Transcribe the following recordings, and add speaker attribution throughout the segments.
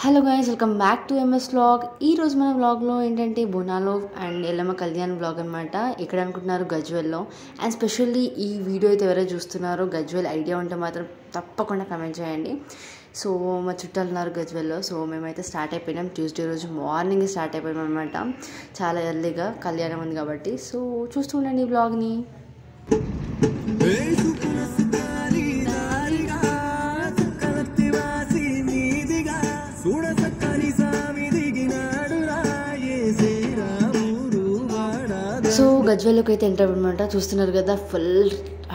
Speaker 1: Hello guys, welcome back to MS vlog. ఈరోజు మన వ్లాగ్లో ఏంటంటే బోనాలో అండ్ ఎల్లమ్మ కళ్యాణ్ వ్లాగ్ అనమాట. ఇక్కడ అనుకుంటున్నారు గజ్వెల్లో. అండ్ స్పెషల్లీ ఈ వీడియో అయితే ఎవరైతే చూస్తున్నారో గజ్వెల్ ఐడియా ఉంటే మాత్రం తప్పకుండా కమెంట్ చేయండి. సో మా చుట్టాలు ఉన్నారు గజ్వెల్లో. సో మేమైతే స్టార్ట్ అయిపోయినాం. ట్యూస్డే రోజు మార్నింగ్ స్టార్ట్ అయిపోయాం అనమాట. చాలా ఎర్లీగా కళ్యాణం ఉంది కాబట్టి. సో చూస్తూ ఉండండి ఈ వ్లాగ్ని. సో గజ్వెల్లోకి అయితే ఎంటర్ అవ్వనమాట. చూస్తున్నారు కదా, ఫుల్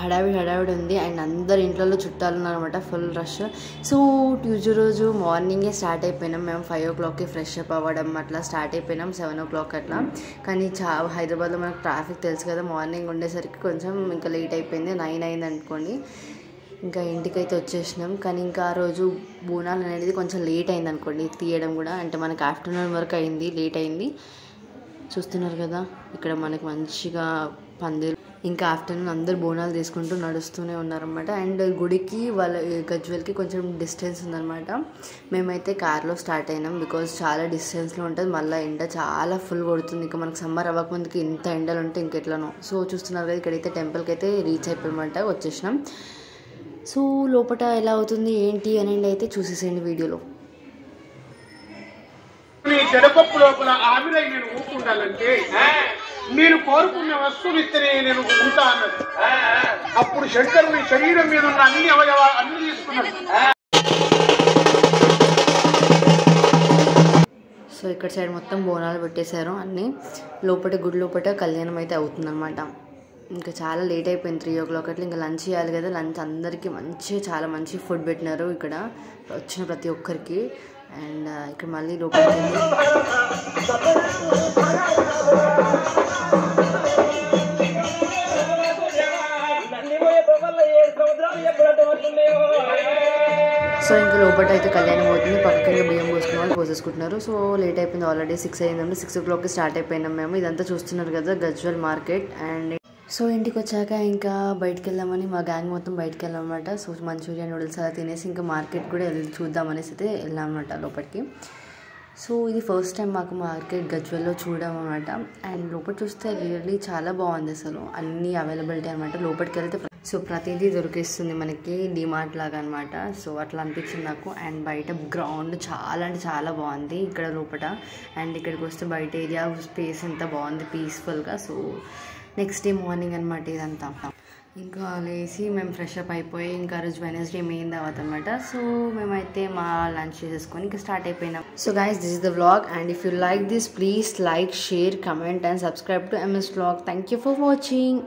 Speaker 1: హడావిడి ఉంది. అండ్ అందరు ఇంట్లో చుట్టాలు ఉన్నారనమాట, ఫుల్ రష్. సో ట్యూస్డే రోజు మార్నింగే స్టార్ట్ అయిపోయినాం. మేము 5 o'clockకి ఫ్రెష్ అప్ అవ్వడం అట్లా స్టార్ట్ అయిపోయినాం, 7 o'clock అట్లా. కానీ హైదరాబాద్లో మనకు ట్రాఫిక్ తెలుసు కదా, మార్నింగ్ ఉండేసరికి కొంచెం ఇంకా లేట్ అయిపోయింది. 9 అయింది అనుకోండి. ఇంకా ఇంటికైతే వచ్చేసినాం. కానీ ఇంకా ఆ రోజు బోనాలు అనేది కొంచెం లేట్ అయింది అనుకోండి తీయడం కూడా. అంటే మనకి ఆఫ్టర్నూన్ వరకు అయింది, లేట్ అయింది. చూస్తున్నారు కదా, ఇక్కడ మనకి మంచిగా పందిరు. ఇంకా ఆఫ్టర్నూన్ అందరు బోనాలు తీసుకుంటూ నడుస్తూనే ఉన్నారనమాట. అండ్ గుడికి వాళ్ళ గజ్వెల్కి కొంచెం డిస్టెన్స్ ఉందన్నమాట. మేమైతే కార్లో స్టార్ట్ అయినాం, బికాజ్ చాలా డిస్టెన్స్లో ఉంటుంది. మళ్ళీ ఎండ చాలా ఫుల్ కొడుతుంది. ఇంకా మనకు సమ్మర్ అవ్వకముందుకి ఇంత ఎండలు ఉంటే ఇంకెట్లనో. సో చూస్తున్నారు కదా, ఇక్కడైతే టెంపుల్కి అయితే రీచ్ అయిపోయామన్నమాట, వచ్చేసినాం. సో లోపల ఎలా అవుతుంది ఏంటి అని అయితే చూసేసేయండి వీడియోలో.
Speaker 2: జడపప్పు లోపల ఆవిరై నేను ఊపుకుండాలంటే నేను కోరుకున్న వస్తువులు ఇస్తేనే నేను ఉంటా అన్నది. అప్పుడు శంకరుని శరీరం మీద ఉన్న అన్ని అవయవాలు అన్ని తీసుకున్నాడు.
Speaker 1: సో ఇక్కడ సైడ్ మొత్తం బోనాలు పెట్టేశారు అన్నీ. గుడి లోపల కళ్యాణం అయితే అవుతుందన్నమాట. ఇంకా చాలా లేట్ అయిపోయింది, 3 o'clock అట్లా. ఇంకా లంచ్ చేయాలి కదా. లంచ్ అందరికీ చాలా మంచి ఫుడ్ పెట్టినారు ఇక్కడ వచ్చిన ప్రతి ఒక్కరికి. అండ్ ఇక్కడ మళ్ళీ లోపలికి సో ఇంకా లోపల అయితే కళ్యాణం అవుతుంది. పక్కన బియ్యం పోసుకున్న వాళ్ళు పోసేసుకుంటున్నారు. సో లేట్ అయిపోయింది, ఆల్రెడీ 6 అయిందండి. 6 o'clockకి స్టార్ట్ అయిపోయినాం మేము. ఇదంతా చూస్తున్నారు కదా గజ్వెల్ మార్కెట్. అండ్ సో ఇంటికి వచ్చాక ఇంకా బయటకు వెళ్దామని మా గ్యాంగ్ మొత్తం బయటకు వెళ్ళామన్నమాట. సో మంచూరియా నూడిల్స్ అలా తినేసి ఇంకా మార్కెట్ కూడా చూద్దామనేసి అయితే వెళ్ళామన్నమాట లోపలికి. సో ఇది ఫస్ట్ టైం మాకు మార్కెట్ గజ్వెల్లో చూడడం అనమాట. అండ్ లోపల చూస్తే రియల్లీ చాలా బాగుంది, అసలు అన్నీ అవైలబిలిటీ అనమాట. లోపలికి వెళ్తే సో ప్రతిదీ దొరికిస్తుంది మనకి, డిమార్ట్ లాగా అనమాట. సో అట్లా అనిపించింది నాకు. అండ్ బయట గ్రౌండ్ చాలా అంటే చాలా బాగుంది ఇక్కడ లోపల. అండ్ ఇక్కడికి వస్తే బయట ఏరియా స్పేస్ ఎంత బాగుంది, పీస్ఫుల్గా. సో నెక్స్ట్ డే మార్నింగ్ అనమాట ఇదంతా. ఇంకా లేసి మేము ఫ్రెష్ అప్ అయిపోయి ఇంకా రోజు వెనస్డే మెయిన్ దావత్ అనమాట. సో మేమైతే మా లంచ్ చేసేసుకొని ఇంకా స్టార్ట్ అయిపోయినాం. So guys, this is the vlog. And if you like this, please like, share, comment and subscribe to MS vlog. Thank you for watching.